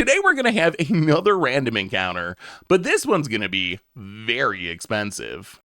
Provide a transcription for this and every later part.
today we're going to have another random encounter, but this one's going to be very expensive.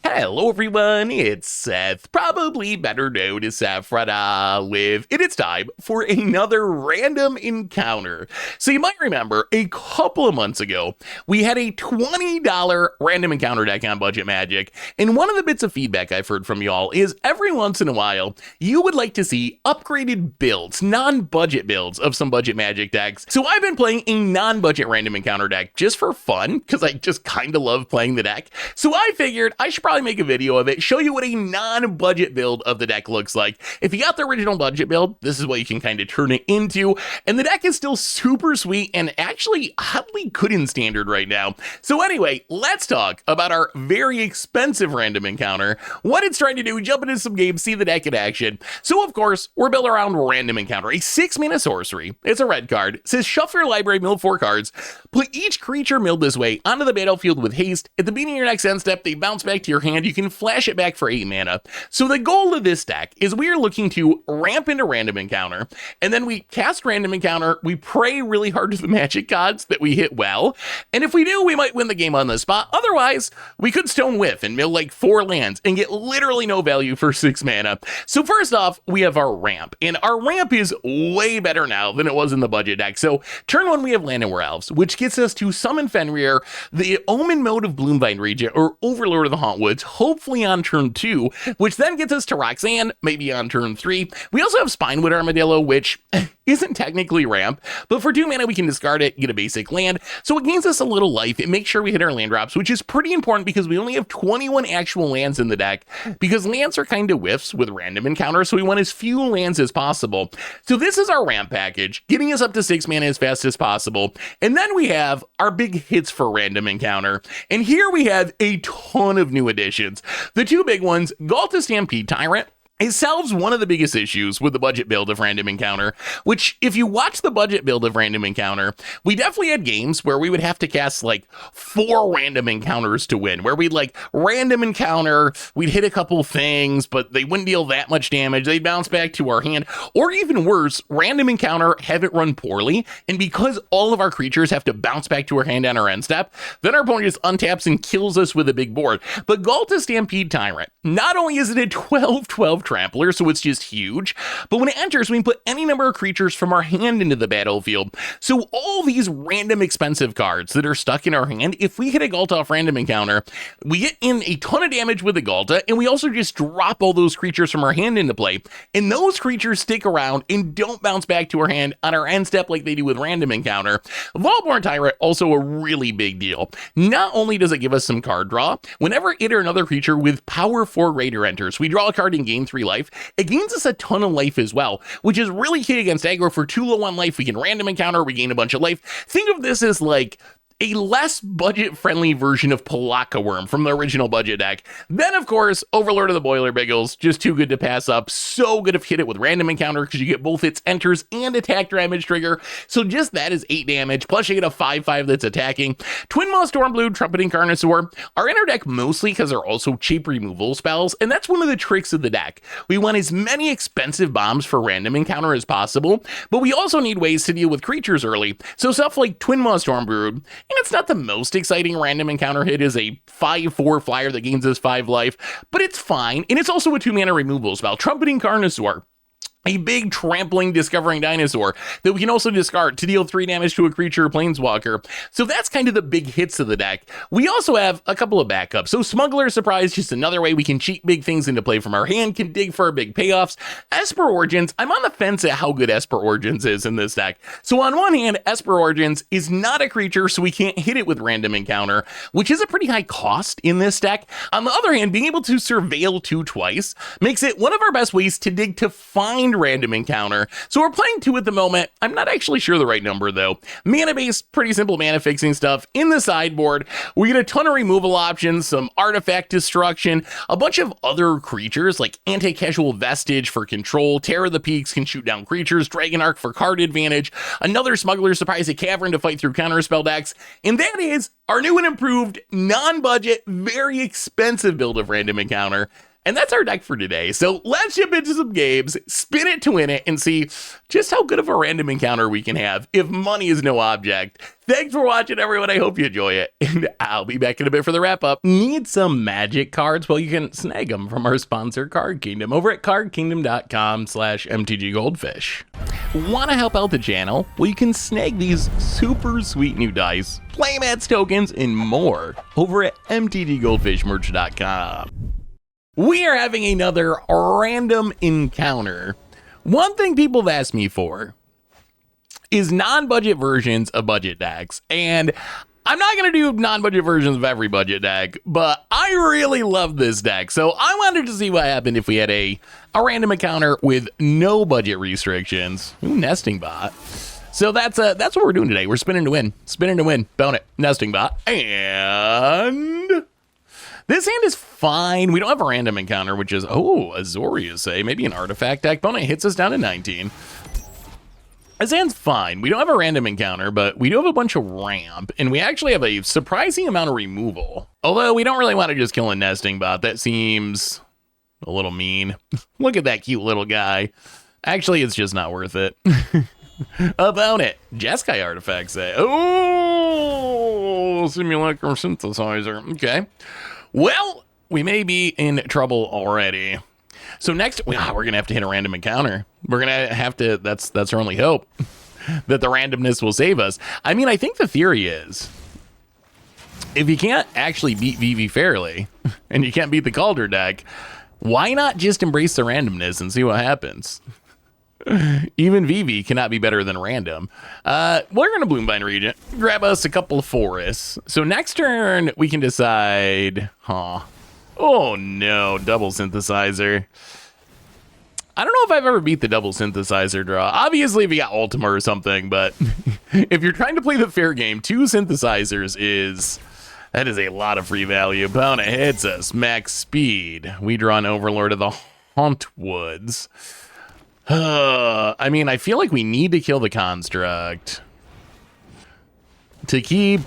Hello everyone, it's Seth, probably better known as Saffreda, and it's time for another random encounter. So you might remember a couple of months ago, we had a $20 random encounter deck on Budget Magic, and one of the bits of feedback I've heard from y'all is every once in a while, you would like to see upgraded builds, non-budget builds of some Budget Magic decks. So I've been playing a non-budget random encounter deck just for fun, because I just kind of love playing the deck. So I figured I should probably make a video of it, show you what a non-budget build of the deck looks like. If you got the original budget build, this is what you can kind of turn it into, and the deck is still super sweet and actually oddly good in standard right now. So anyway, let's talk about our very expensive random encounter, what it's trying to do, jump into some games, see the deck in action. So of course, we're built around random encounter, a 6-mana sorcery. It's a red card. It says shuffle your library, mill 4 cards, put each creature milled this way onto the battlefield with haste. At the beginning of your next end step, they bounce back to your hand. You can flash it back for 8 mana. So the goal of this deck is we are looking to ramp into random encounter, and then we cast random encounter, we pray really hard to the magic gods that we hit well, and if we do, we might win the game on the spot. Otherwise, we could stone whiff and mill like 4 lands and get literally no value for 6 mana. So first off, we have our ramp, and our ramp is way better now than it was in the budget deck. So turn 1, we have Land and Were Elves, which gets us to summon Fenrir, the Omen mode of Gloomvine Regent, or Overlord of the Hauntwoods, hopefully on turn 2, which then gets us to Roxanne, maybe on turn 3. We also have Spinewood Armadillo, which isn't technically ramp, but for 2 mana we can discard it, get a basic land, so it gains us a little life. It makes sure we hit our land drops, which is pretty important because we only have 21 actual lands in the deck, because lands are kind of whiffs with random encounters, so we want as few lands as possible. So this is our ramp package, getting us up to 6 mana as fast as possible, and then we have our big hits for random encounter, and here we have a ton of new additions. The 2 big ones, Galta Stampede Tyrant. It solves one of the biggest issues with the budget build of Random Encounter, which if you watch the budget build of Random Encounter, we definitely had games where we would have to cast like 4 random encounters to win, where we'd like random encounter, we'd hit a couple things, but they wouldn't deal that much damage, they'd bounce back to our hand, or even worse, random encounter, have it run poorly, and because all of our creatures have to bounce back to our hand on our end step, then our opponent just untaps and kills us with a big board. But Galta Stampede Tyrant, not only is it a 12/12 trampler, so it's just huge, but when it enters, we can put any number of creatures from our hand into the battlefield. So all these random expensive cards that are stuck in our hand, if we hit a Galta off random encounter, we get in a ton of damage with the Galta, and we also just drop all those creatures from our hand into play, and those creatures stick around and don't bounce back to our hand on our end step like they do with random encounter. Vaultborn Tyrant, also a really big deal. Not only does it give us some card draw, whenever it or another creature with power 4 greater enters, we draw a card and gain 3 life. It gains us a ton of life as well, which is really key against aggro. For 2 low on life, we can random encounter, we gain a bunch of life. Think of this as like a less budget-friendly version of Palaka Worm from the original budget deck. Then, of course, Overlord of the Boiler Biggles, just too good to pass up. So good if hit it with random encounter because you get both its enters and attack damage trigger. So just that is 8 damage, plus you get a 5/5 that's attacking. Twin Maw Stormblood, Trumpeting Carnosaur are in our deck mostly because they're also cheap removal spells, and that's one of the tricks of the deck. We want as many expensive bombs for random encounter as possible, but we also need ways to deal with creatures early. So stuff like Twin Maw Stormblood, and it's not the most exciting random encounter hit, is a 5/4 flyer that gains us 5 life, but it's fine, and it's also a 2 mana removal spell, Trumpeting Carnosaur. A big trampling discovering dinosaur that we can also discard to deal 3 damage to a creature or planeswalker. So that's kind of the big hits of the deck. We also have a couple of backups. So Smuggler Surprise, just another way we can cheat big things into play from our hand, can dig for our big payoffs. Esper Origins, I'm on the fence at how good Esper Origins is in this deck. So on one hand, Esper Origins is not a creature, so we can't hit it with random encounter, which is a pretty high cost in this deck. On the other hand, being able to Surveil 2 twice makes it one of our best ways to dig to find random encounter. So we're playing 2 at the moment. I'm not actually sure the right number though. Mana base, pretty simple mana fixing stuff. In the sideboard, we get a ton of removal options, some artifact destruction, a bunch of other creatures like Anti-Casual Vestige for control, Terror of the Peaks can shoot down creatures, Dragon Arc for card advantage, another Smuggler Surprise, a Cavern to fight through counterspell decks, and that is our new and improved, non-budget, very expensive build of random encounter. And that's our deck for today. So let's jump into some games, spin it to win it, and see just how good of a random encounter we can have if money is no object. Thanks for watching, everyone. I hope you enjoy it. And I'll be back in a bit for the wrap up. Need some magic cards? Well, you can snag them from our sponsor, Card Kingdom, over at cardkingdom.com/mtggoldfish. Want to help out the channel? Well, you can snag these super sweet new dice, playmats, tokens, and more over at mtggoldfishmerch.com. We are having another random encounter. One thing people have asked me for is non-budget versions of budget decks. And I'm not going to do non-budget versions of every budget deck, but I really love this deck. So I wanted to see what happened if we had a random encounter with no budget restrictions. Ooh, nesting bot. So that's what we're doing today. We're spinning to win. Spinning to win. Bone it. Nesting bot. And this hand is fine. We don't have a random encounter, which is, oh, Azorius, say, maybe an artifact deck. Bone it hits us down to 19. This hand's fine. We don't have a random encounter, but we do have a bunch of ramp, and we actually have a surprising amount of removal. Although we don't really want to just kill a nesting bot. That seems a little mean. Look at that cute little guy. Actually, it's just not worth it. About it. Jeskai artifacts say, oh, simulacrum synthesizer. Okay. Well, we may be in trouble already. So next, we're going to have to hit a random encounter. We're going to have to, that's our only hope, that the randomness will save us. I mean, I think the theory is, if you can't actually beat Vivi fairly, and you can't beat the Calder deck, why not just embrace the randomness and see what happens? Even Vivi cannot be better than random. We're going to Bloomvine Regent, grab us a couple of forests. So next turn, we can decide, oh no, double synthesizer. I don't know if I've ever beat the double synthesizer draw. Obviously, if you got Ultima or something, but if you're trying to play the fair game, 2 synthesizers that is a lot of free value. Bona hits us, max speed. We draw an Overlord of the Hauntwoods. I mean, I feel like we need to kill the construct to keep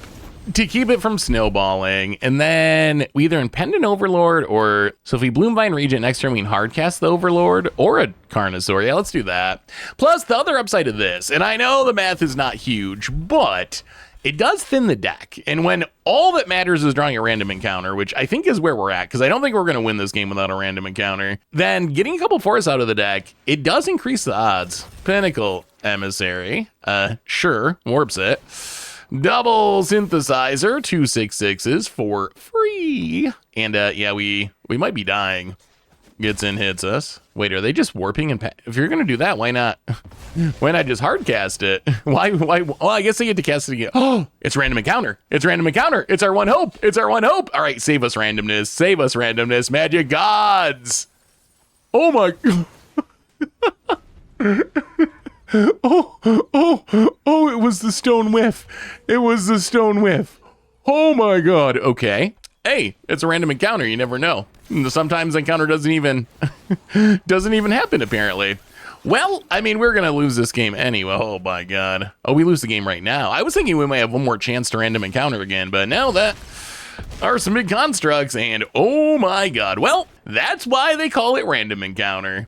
it from snowballing, and then we either impend an Overlord or, so if we Bloomvine Regent next turn, we can hardcast the Overlord or a Carnosaur. Yeah, let's do that. Plus, the other upside of this, and I know the math is not huge, but it does thin the deck. And when all that matters is drawing a random encounter, which I think is where we're at, because I don't think we're going to win this game without a random encounter, then getting a couple forests out of the deck, it does increase the odds. Pinnacle Emissary, sure, warps it. Double synthesizer, 2 6/6s for free. And yeah, we might be dying. Gets in, hits us. Wait, are they just warping? And if you're gonna do that, why not? Why not just hard cast it? Why? Well, I guess they get to cast it again. Oh, it's random encounter. It's random encounter. It's our one hope. It's our one hope. All right, save us randomness. Save us randomness. Magic gods. Oh my. Oh, it was the stone whiff. It was the stone whiff. Oh my god. Okay. Hey, it's a random encounter. You never know. Sometimes the encounter doesn't even happen, apparently. Well, I mean, we're going to lose this game anyway. Oh my god. Oh, we lose the game right now. I was thinking we might have one more chance to random encounter again, but now that are some big constructs, and oh my god. Well, that's why they call it random encounter.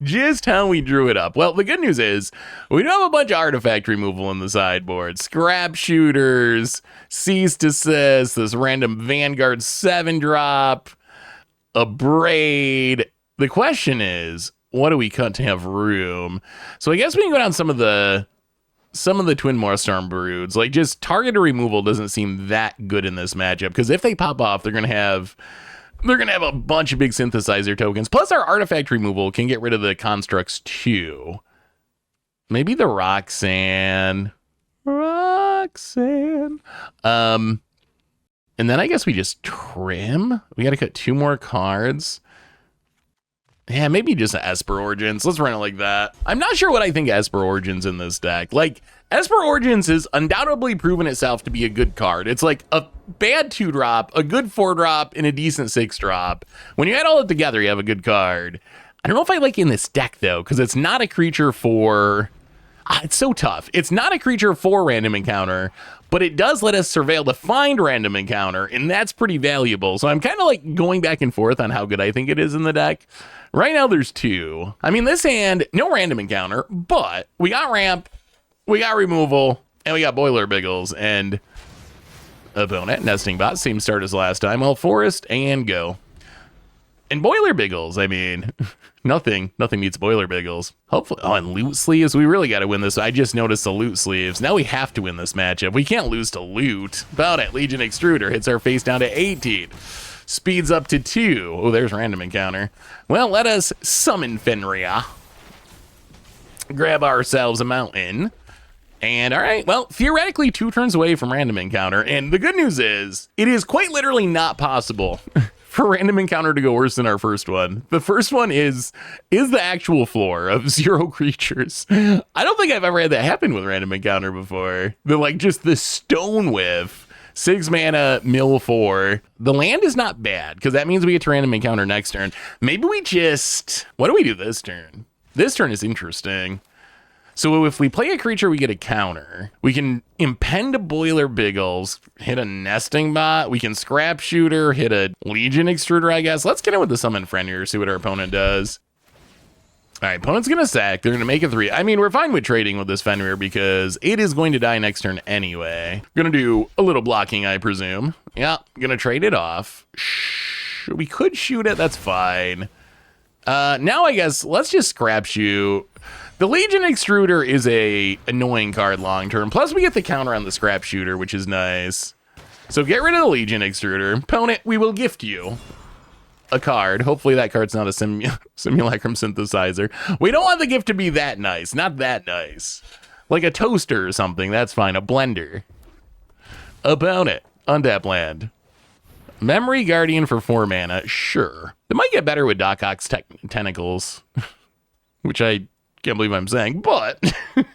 Just how we drew it up. Well, the good news is we do have a bunch of artifact removal in the sideboard. Scrap shooters, cease desist, this random Vanguard 7-drop, a braid. The question is, what do we cut to have room? So I guess we can go down some of the Twin Marstorm broods. Like, just targeted removal doesn't seem that good in this matchup, because if they pop off, they're gonna have a bunch of big synthesizer tokens. Plus, our artifact removal can get rid of the constructs too. Maybe the Roxanne. And then I guess we just trim. We got to cut 2 more cards. Yeah, maybe just an Esper Origins. Let's run it like that. I'm not sure what I think of Esper Origins in this deck. Like, Esper Origins has undoubtedly proven itself to be a good card. It's like a bad 2-drop, a good 4-drop, and a decent 6-drop. When you add all it together, you have a good card. I don't know if I like it in this deck, though, because it's not a creature for... It's so tough. It's not a creature for random encounter, but it does let us surveil to find random encounter, and that's pretty valuable. So I'm kind of like going back and forth on how good I think it is in the deck. Right now there's 2. I mean, this hand, no random encounter, but we got ramp, we got removal, and we got Boiler Biggles, and opponent, Nesting Bot, same start as last time. Well, Forest and go. And Boiler Biggles, I mean, nothing beats Boiler Biggles. Hopefully, and Loot Sleeves, we really got to win this. I just noticed the Loot Sleeves. Now we have to win this matchup. We can't lose to Loot. About it, Legion Extruder hits our face down to 18. Speeds up to 2. Oh, there's random encounter. Well, let us summon Fenrir. Grab ourselves a mountain. And all right, well, theoretically 2 turns away from random encounter. And the good news is, it is quite literally not possible for random encounter to go worse than our first one. The first one is the actual floor of 0 creatures. I don't think I've ever had that happen with random encounter before. Just the stone whiff, 6 mana, mill 4. The land is not bad, because that means we get to random encounter next turn. Maybe we just, what do we do this turn? This turn is interesting. So if we play a creature, we get a counter. We can impend a Boiler Biggles, hit a Nesting Bot. We can Scrap Shooter, hit a Legion Extruder, I guess. Let's get in with the Summon Fenrir, see what our opponent does. All right, opponent's going to sack. They're going to make a 3. I mean, we're fine with trading with this Fenrir because it is going to die next turn anyway. Going to do a little blocking, I presume. Yeah, going to trade it off. We could shoot it. That's fine. Now, I guess, let's just Scrap Shoot. The Legion Extruder is a annoying card long term. Plus, we get the counter on the Scrap Shooter, which is nice. So get rid of the Legion Extruder. Opponent, we will gift you a card. Hopefully that card's not a Simulacrum Synthesizer. We don't want the gift to be that nice. Not that nice. Like a toaster or something. That's fine. A blender. Opponent, untap land. Memory Guardian for 4 mana. Sure. It might get better with Doc Ock's tentacles. Which I can't believe I'm saying, but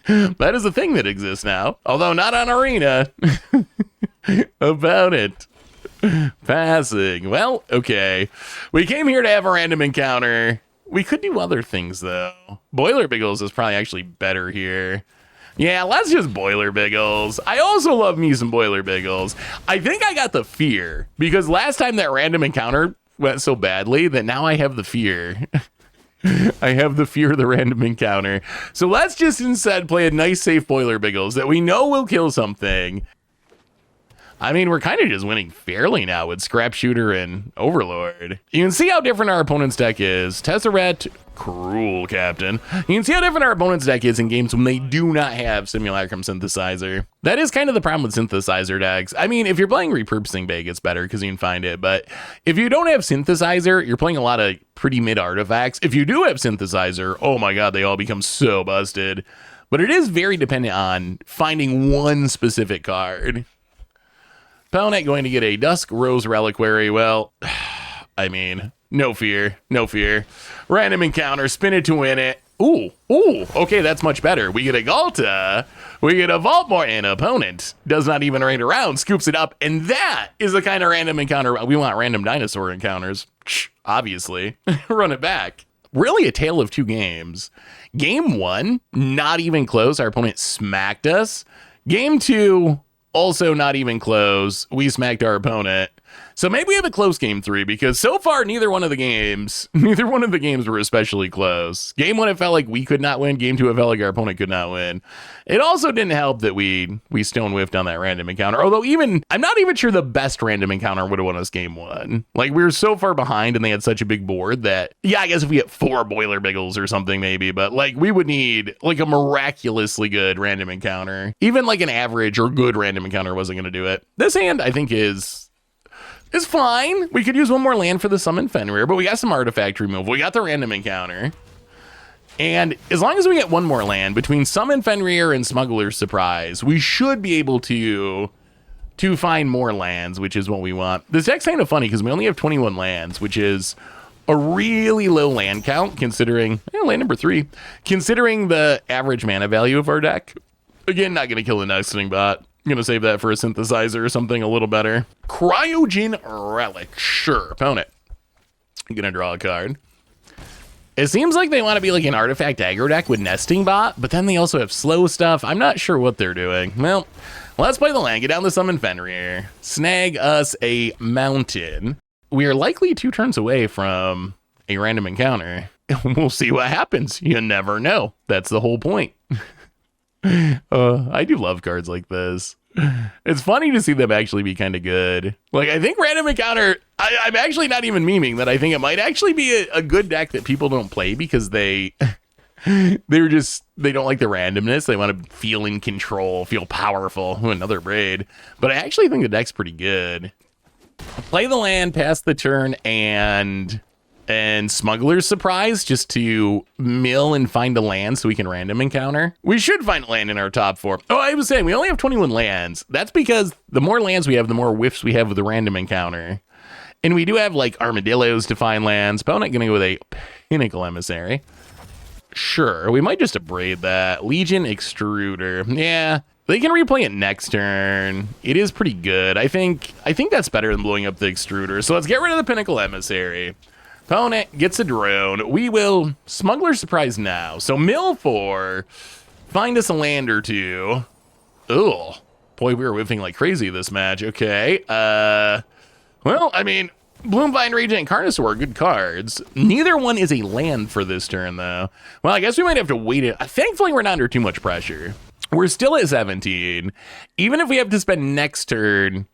that is a thing that exists now. Although not on Arena. About it. Passing. Well, okay. We came here to have a random encounter. We could do other things, though. Boiler Biggles is probably actually better here. Yeah, let's just Boiler Biggles. I also love me some Boiler Biggles. I think I got the fear, because last time that random encounter went so badly that now I have the fear. I have the fear of the random encounter. So let's just instead play a nice safe Boiler Biggles that we know will kill something. I mean, we're kind of just winning fairly now with Scrap Shooter and Overlord. You can see how different our opponent's deck is. Tezzeret, cruel captain. You can see how different our opponent's deck is in games when they do not have Simulacrum Synthesizer. That is kind of the problem with Synthesizer decks. I mean, if you're playing Repurposing Bag, it's better because you can find it. But if you don't have Synthesizer, you're playing a lot of pretty mid artifacts. If you do have Synthesizer, oh my god, they all become so busted. But it is very dependent on finding one specific card. Opponent going to get a Dusk Rose Reliquary. Well, I mean, no fear, no fear. Random encounter, spin it to win it. Ooh, okay, that's much better. We get a Galta, we get a Vaultmore, and opponent does not even raid around, scoops it up, and that is the kind of random encounter. We want random dinosaur encounters, obviously. Run it back. Really a tale of 2 games. Game 1, not even close. Our opponent smacked us. Game 2, also not even close. We smacked our opponent. So maybe we have a close game 3, because so far neither one of the games were especially close. Game 1, it felt like we could not win. Game 2, it felt like our opponent could not win. It also didn't help that we stone whiffed on that random encounter. Although I'm not even sure the best random encounter would have won us game 1. Like, we were so far behind and they had such a big board that, yeah, I guess if we get 4 Boiler Biggles or something maybe, but like we would need like a miraculously good random encounter. Even like an average or good random encounter wasn't going to do it. This hand, I think, is fine. We could use one more land for the Summon Fenrir, but we got some artifact removal. We got the random encounter. And as long as we get one more land between Summon Fenrir and Smuggler's Surprise, we should be able to find more lands, which is what we want. This deck's kind of funny because we only have 21 lands, which is a really low land count considering, land number 3, considering the average mana value of our deck. Again, not going to kill the Nesting Bot. I'm going to save that for a Synthesizer or something a little better. Cryogen Relic. Sure. Opponent. I'm going to draw a card. It seems like they want to be like an artifact aggro deck with nesting bot, but then they also have slow stuff. I'm not sure what they're doing. Well, let's play the land, get down the summon Fenrir, snag us a mountain. We are likely 2 turns away from a random encounter. We'll see what happens. You never know. That's the whole point. I do love cards like this. It's funny to see them actually be kind of good. Like, I think random encounter, I'm actually not even memeing that. I think it might actually be a good deck that people don't play because they don't like the randomness. They want to feel in control, feel powerful. Ooh, another braid. But I actually think the deck's pretty good. Play the land, pass the turn, and Smuggler's Surprise just to mill and find a land so we can random encounter. We should find a land in our top 4. Oh, I was saying we only have 21 lands. That's because the more lands we have, the more whiffs we have with the random encounter. And we do have like armadillos to find lands, but I'm not going to go with a Pinnacle Emissary. Sure, we might just abrade that. Legion Extruder. Yeah, they can replay it next turn. It is pretty good. I think that's better than blowing up the Extruder. So let's get rid of the Pinnacle Emissary. Opponent gets a drone. We will Smuggler Surprise now. So mill 4. Find us a land or 2. Ugh. Boy, we were whiffing like crazy this match. Okay. Well, I mean, Bloomvine, Radiant, and Carnosaur are good cards. Neither one is a land for this turn, though. Well, I guess we might have to wait it. Thankfully, we're not under too much pressure. We're still at 17. Even if we have to spend next turn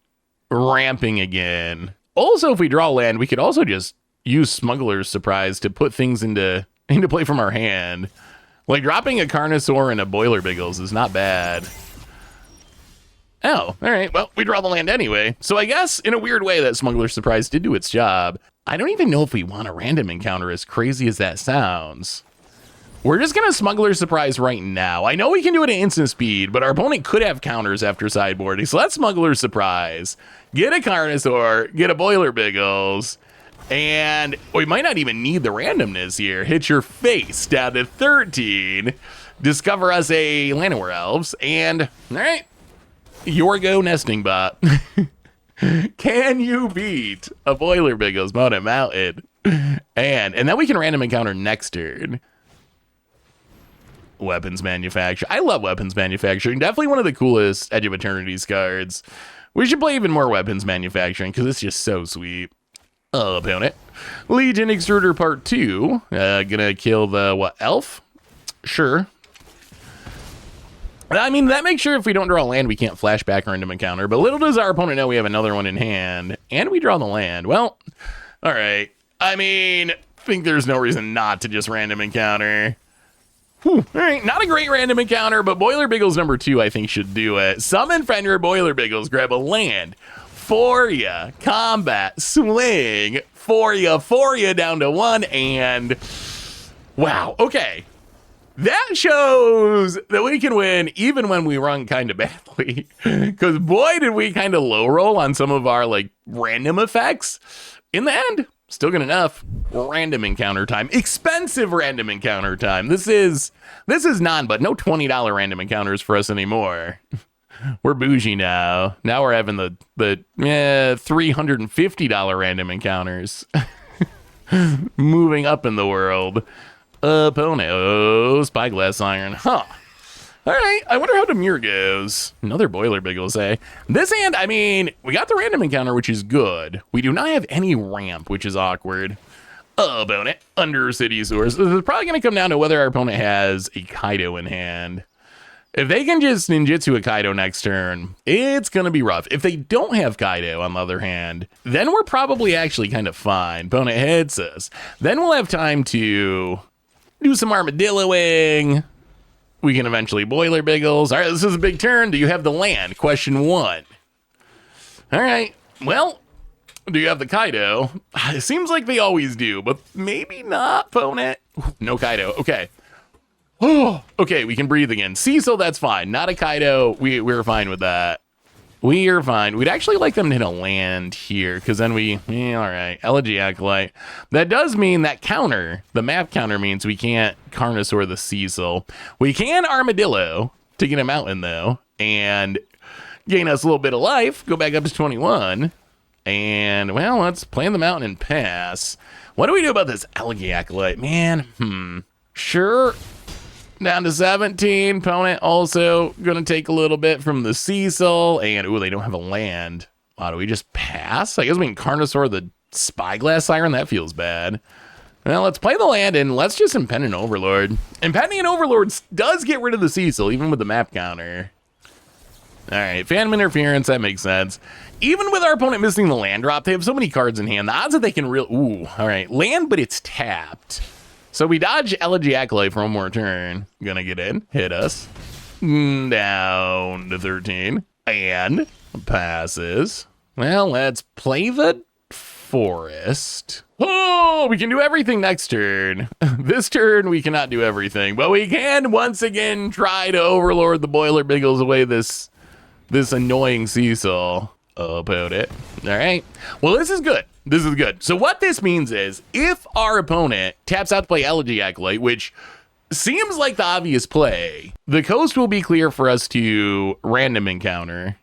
ramping again. Also, if we draw land, we could also just use Smuggler's Surprise to put things into play from our hand. Like dropping a Carnosaur and a Boiler Biggles is not bad. Oh, all right. Well, we draw the land anyway. So I guess in a weird way that Smuggler's Surprise did do its job. I don't even know if we want a random encounter, as crazy as that sounds. We're just going to Smuggler's Surprise right now. I know we can do it at instant speed, but our opponent could have counters after sideboarding. So let's Smuggler's Surprise. Get a Carnosaur, get a Boiler Biggles. And we might not even need the randomness here. Hit your face down to 13. Discover us a Llanowar Elves. And, all right, your go nesting bot. Can you beat a Boiler Biggles Mountain Mountain? And then we can random encounter next turn. Weapons Manufacturer. I love Weapons Manufacturing. Definitely one of the coolest Edge of Eternity's cards. We should play even more Weapons Manufacturing because it's just so sweet. Opponent. Legion Extruder Part 2. Gonna kill the, elf? Sure. I mean, that makes sure if we don't draw land, we can't flashback or random encounter. But little does our opponent know we have another one in hand. And we draw the land. Well, all right. I mean, think there's no reason not to just random encounter. Whew. All right, not a great random encounter, but Boiler Biggles number 2, I think, should do it. Summon Fenrir Boiler Biggles, grab a land. For ya, combat, swing, for ya down to 1, and wow, okay. That shows that we can win even when we run kind of badly. Because boy, did we kind of low roll on some of our like random effects. In the end, still good enough. Random encounter time, expensive random encounter time. This is none, but no $20 random encounters for us anymore. We're bougie now. Now we're having the $350 random encounters. Moving up in the world. Opponent. Oh, Spyglass Iron. Huh. All right. I wonder how Demure goes. Another Boiler Biggles, eh? This hand, I mean, we got the random encounter, which is good. We do not have any ramp, which is awkward. Opponent. Undercity Source. This is probably going to come down to whether our opponent has a Kaido in hand. If they can just ninjutsu a Kaido next turn, it's going to be rough. If they don't have Kaido, on the other hand, then we're probably actually kind of fine. Opponent hits us. Then we'll have time to do some armadilloing. We can eventually Boiler Biggles. All right, this is a big turn. Do you have the land? Question 1. All right, well, do you have the Kaido? It seems like they always do, but maybe not, opponent. No Kaido, okay. Oh, okay, we can breathe again. Cecil, that's fine. Not a Kaido. We're fine with that. We are fine. We'd actually like them to hit a land here, because then all right. Elegy Acolyte. That does mean that counter, the map counter means we can't Carnosaur the Cecil. We can Armadillo to get a mountain, though, and gain us a little bit of life, go back up to 21, and, well, let's plan the mountain and pass. What do we do about this Elegy Acolyte? Man, sure. Down to 17. Opponent also going to take a little bit from the Cecil. And, ooh, they don't have a land. Wow, do we just pass? I guess we can Carnosaur the Spyglass Siren. That feels bad. Well, let's play the land and let's just Impending Overlord. Impending Overlord does get rid of the Cecil, even with the map counter. All right, Phantom Interference, that makes sense. Even with our opponent missing the land drop, they have so many cards in hand. The odds that they can ooh, all right, land, but it's tapped. So we dodge Elegy Acolyte for one more turn. Gonna get in, hit us. Down to 13. And passes. Well, let's play the Forest. Oh, we can do everything next turn. This turn, we cannot do everything. But we can, once again, try to Overlord the Boiler Biggles away this annoying Cecil. About it. All right. Well, this is good. This is good. So what this means is if our opponent taps out to play Elegy Acolyte, which seems like the obvious play, the coast will be clear for us to random encounter.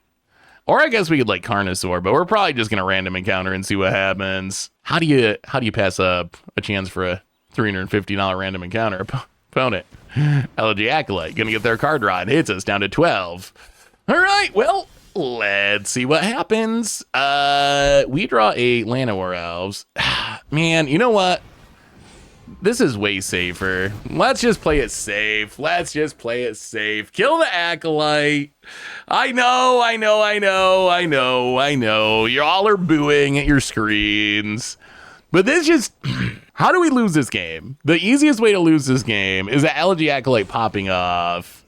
Or I guess we could like Carnosaur, but we're probably just going to random encounter and see what happens. How do you pass up a chance for a $350 random encounter? Opponent. Elegy Acolyte. Going to get their card draw. It hits us down to 12. All right. Well, let's see what happens. We draw a Llanowar Elves. Man, you know what? This is way safer. Let's just play it safe. Let's just play it safe. Kill the Acolyte. I know. You all are booing at your screens. But this just... How do we lose this game? The easiest way to lose this game is the Elegy Acolyte popping off.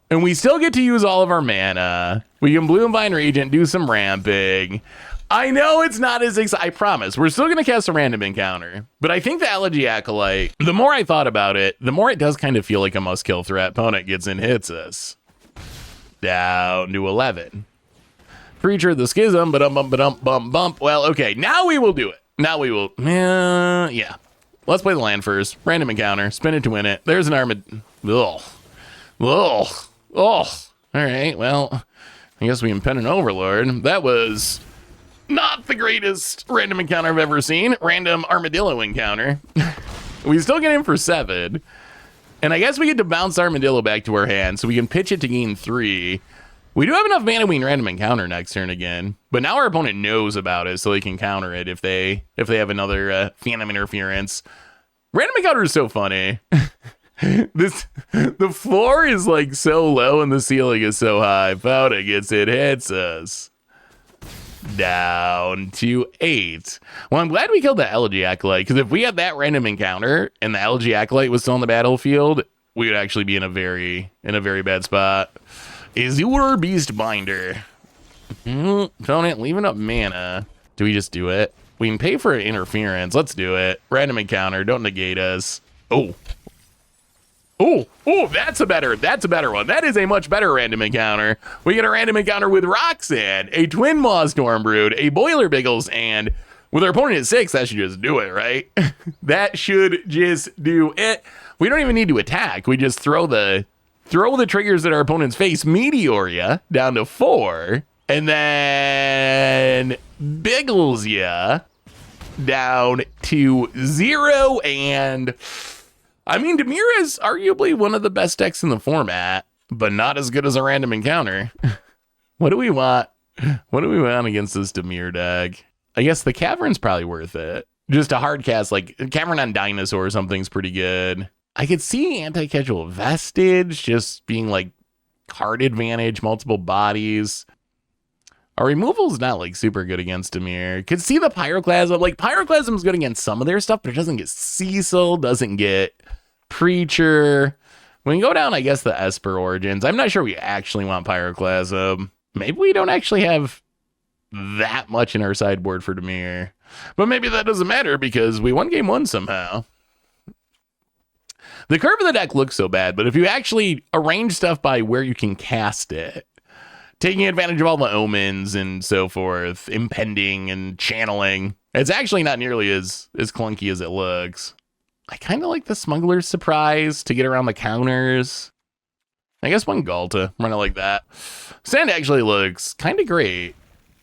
And we still get to use all of our mana. We can Blue and Vine Regent, do some ramping. I know it's not as exciting. I promise. We're still going to cast a random encounter. But I think the Elegy Acolyte, the more I thought about it, the more it does kind of feel like a must-kill threat. Opponent gets in, hits us. Down to 11. Creature of the Schism, bump. Well, okay. Now we will do it. Now we will. Yeah. Let's play the land first. Random encounter. Spin it to win it. There's an Armadillo. Ugh. All right, well, I guess we Impend an Overlord. That was not the greatest random encounter I've ever seen. Random Armadillo encounter. We still get in for 7. And I guess we get to bounce Armadillo back to our hand, so we can pitch it to gain 3. We do have enough mana we can random encounter next turn again. But now our opponent knows about it, so they can counter it if they have another Phantom Interference. Random encounter is so funny. The floor is like so low and the ceiling is so high. Powder gets it, hits us. Down to 8. Well, I'm glad we killed the Elegy Acolyte, because if we had that random encounter and the Elegy Acolyte was still on the battlefield, we would actually be in a very bad spot. Azure Beastbinder. Opponent leaving up mana. Do we just do it? We can pay for interference. Let's do it. Random encounter. Don't negate us. Oh, that's a better one. That is a much better random encounter. We get a random encounter with Roxanne, a Twin Maw Stormbrood, a Boiler Biggles, and with our opponent at 6, that should just do it, right? That should just do it. We don't even need to attack. We just throw the triggers at our opponent's face, Meteoria, down to 4, and then Biggles ya down to 0, and... I mean, Dimir is arguably one of the best decks in the format, but not as good as a random encounter. What do we want? What do we want against this Dimir deck? I guess the Cavern's probably worth it. Just a hard cast, like Cavern on Dinosaur or something's pretty good. I could see Anti-Casual Vestige just being like card advantage, multiple bodies. Our removal's not like super good against Dimir. Could see the Pyroclasm. Like Pyroclasm's good against some of their stuff, but it doesn't get Cecil, doesn't get Preacher. We can go down, I guess, the Esper Origins. I'm not sure we actually want Pyroclasm. Maybe we don't actually have that much in our sideboard for Dimir. But maybe that doesn't matter because we won game 1 somehow. The curve of the deck looks so bad, but if you actually arrange stuff by where you can cast it, taking advantage of all the omens and so forth, impending and channeling, it's actually not nearly as clunky as it looks. I kind of like the Smuggler's Surprise to get around the counters. I guess one Galta, run it like that. Sand actually looks kind of great.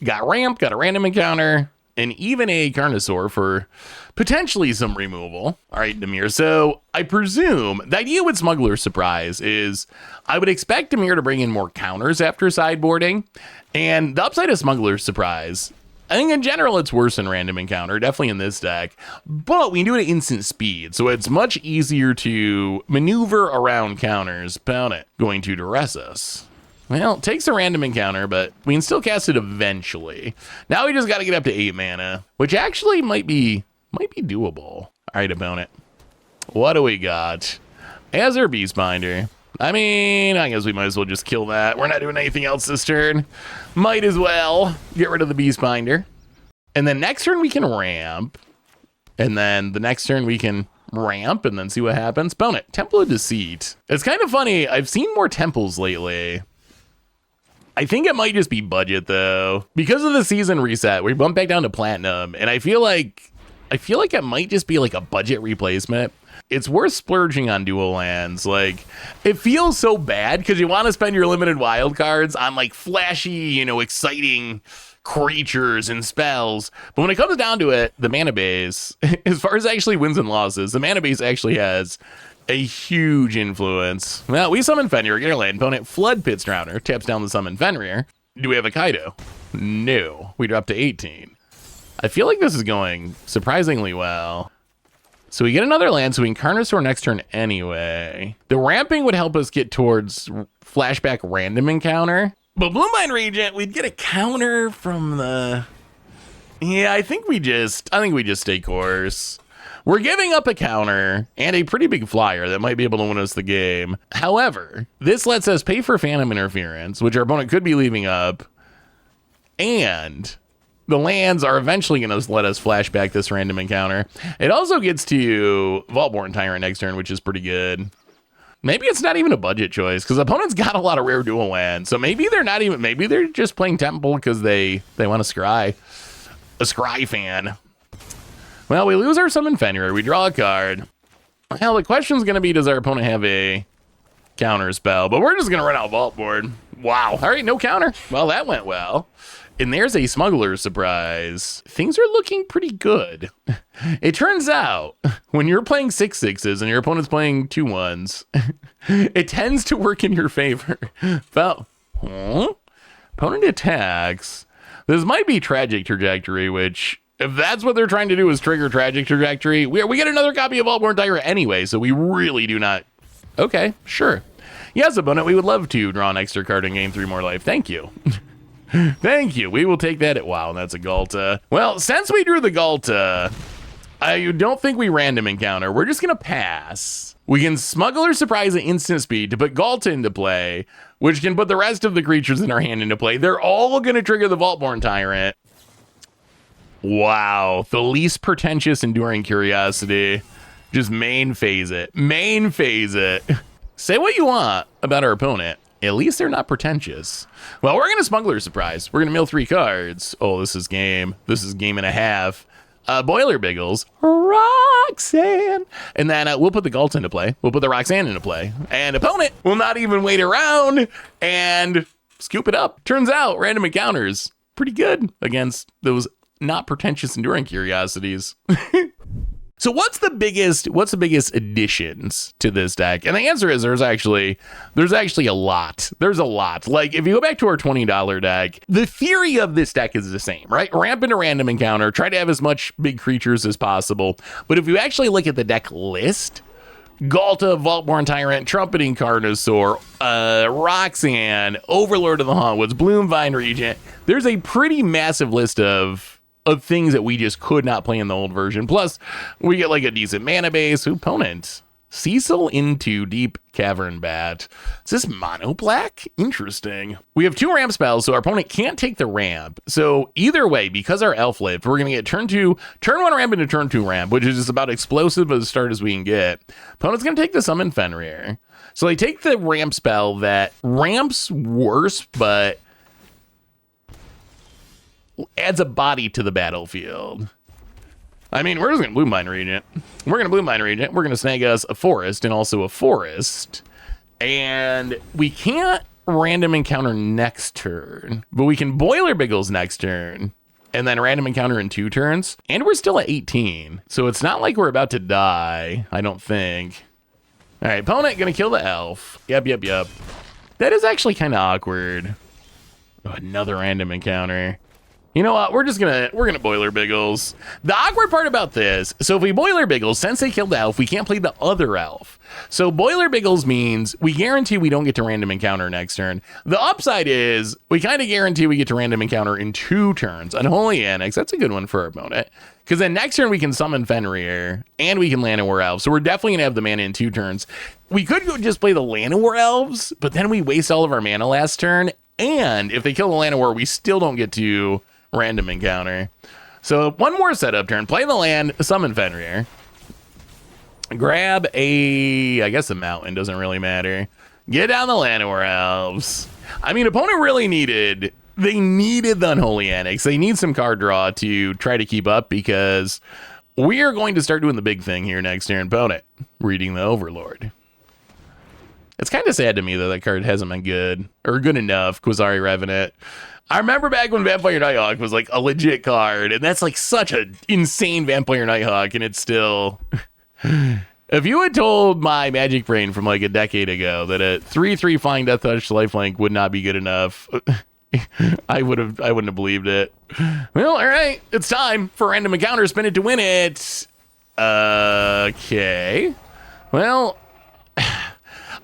Got ramp, got a random encounter. and even a Carnosaur for potentially some removal. All right, Dimir. So I presume the idea with Smuggler's Surprise is I would expect Dimir to bring in more counters after sideboarding. And the upside of Smuggler's Surprise, I think in general it's worse than Random Encounter, definitely in this deck. But we can do it at instant speed, so it's much easier to maneuver around counters. Opponent going to duress us. Well, it takes a Random Encounter, but we can still cast it eventually. Now we just got to get up to 8 mana, which actually might be doable. All right, opponent. What do we got? Azure Beastbinder. I mean, I guess we might as well just kill that. We're not doing anything else this turn. Might as well get rid of the Beastbinder. And then next turn we can ramp. And then the next turn we can ramp and then see what happens. Opponent, Temple of Deceit. It's kind of funny. I've seen more temples lately. I think it might just be budget though. Because of the season reset, we bumped back down to platinum, and I feel like it might just be like a budget replacement. It's worth splurging on dual lands. Like, it feels so bad because you want to spend your limited wild cards on like flashy, exciting creatures and spells. But when it comes down to it, the mana base, as far as actually wins and losses, the mana base actually has a huge influence. Well, we summon Fenrir, get our land. Opponent Flood Pits Drowner, taps down the summon Fenrir. Do we have a Kaido? No. We drop to 18. I feel like this is going surprisingly well. So we get another land, so we can Carnosaur next turn anyway. The ramping would help us get towards flashback Random Encounter. But Bluebind Regent, we'd get a counter from the... Yeah, I think we just stay course. We're giving up a counter and a pretty big flyer that might be able to win us the game. However, this lets us pay for Phantom Interference, which our opponent could be leaving up. And the lands are eventually going to let us flash back this Random Encounter. It also gets to Vaultborn Tyrant next turn, which is pretty good. Maybe it's not even a budget choice because opponents got a lot of rare dual lands. So maybe they're just playing Temple because they want to scry. A scry fan. Well, we lose our summon Fenrir. We draw a card. Well, the question's going to be, does our opponent have a counter spell? But we're just going to run out Vault Board. Wow. All right, no counter. Well, that went well. And there's a Smuggler's Surprise. Things are looking pretty good. It turns out, when you're playing 6/6s and your opponent's playing 2/1s, it tends to work in your favor. Well, opponent attacks. This might be Tragic Trajectory, which... if that's what they're trying to do is trigger Tragic Trajectory, we get another copy of Vaultborn Tyrant anyway, so we really do not... Okay, sure. Yes, opponent, we would love to draw an extra card and gain 3 more life. Thank you. Thank you. We will take that. Wow, that's a Galta. Well, since we drew the Galta, I don't think we Random Encounter. We're just going to pass. We can Smuggler Surprise at instant speed to put Galta into play, which can put the rest of the creatures in our hand into play. They're all going to trigger the Vaultborn Tyrant. Wow, the least pretentious Enduring Curiosity. Just main phase it. Main phase it. Say what you want about our opponent. At least they're not pretentious. Well, we're going to Smuggler Surprise. We're going to mill 3 cards. Oh, this is game. This is game and a half. Boiler Biggles. Roxanne. And then we'll put the Galt into play. We'll put the Roxanne into play. And opponent will not even wait around and scoop it up. Turns out Random Encounters pretty good against those not pretentious Enduring Curiosities. So what's the biggest additions to this deck? And the answer is there's actually a lot. There's a lot. Like if you go back to our $20 deck, the theory of this deck is the same, right? Ramp into Random Encounter, try to have as much big creatures as possible. But if you actually look at the deck list, Galta, Vaultborn Tyrant, Trumpeting Carnosaur, Roxanne, Overlord of the Hauntwoods, Bloomvine Regent, there's a pretty massive list of things that we just could not play in the old version. Plus, we get like a decent mana base. Opponent, Cecil into Deep Cavern Bat. Is this mono black? Interesting. We have 2 ramp spells, so our opponent can't take the ramp. So either way, because our elf lived, we're going to get turn 1 ramp into turn 2 ramp, which is just about explosive as a start as we can get. Opponent's going to take the summon Fenrir. So they take the ramp spell that ramps worse, but adds a body to the battlefield. I mean, we're just going to Bloomvine Regent. We're going to Bloomvine Regent. We're going to snag us a forest and also a forest. And we can't Random Encounter next turn, but we can Boiler Biggles next turn. and then random encounter in 2 turns. And we're still at 18, so it's not like we're about to die, I don't think. All right, opponent gonna kill the elf. Yep. That is actually kind of awkward. Oh, another random encounter. You know what? We're gonna Boiler Biggles. The awkward part about this, so if we Boiler Biggles, since they killed the elf, we can't play the other elf. So Boiler Biggles means we guarantee we don't get to random encounter next turn. The upside is we kind of guarantee we get to random encounter in 2 turns. Unholy Annex, that's a good one for our opponent. Because then next turn we can summon Fenrir and we can Llanowar Elves. So we're definitely gonna have the mana in 2 turns. We could go just play the Llanowar Elves, but then we waste all of our mana last turn. And if they kill the Llanowar, we still don't get to random encounter. So one more setup turn. Play the land, summon Fenrir. Grab I guess a mountain, doesn't really matter. Get down the Llanowar Elves. I mean, opponent really needed the Unholy Annex. They need some card draw to try to keep up because we are going to start doing the big thing here next turn. Opponent reading the Overlord. It's kind of sad to me that card hasn't been good or good enough. Quzari Revenant. I remember back when Vampire Nighthawk was like a legit card, and that's like such an insane Vampire Nighthawk, and it's still... If you had told my Magic brain from like a decade ago that a 3/3 Flying Death Touch lifelink would not be good enough, I wouldn't have believed it. Well, all right, it's time for random encounter. Spin it to win it. Okay. Well...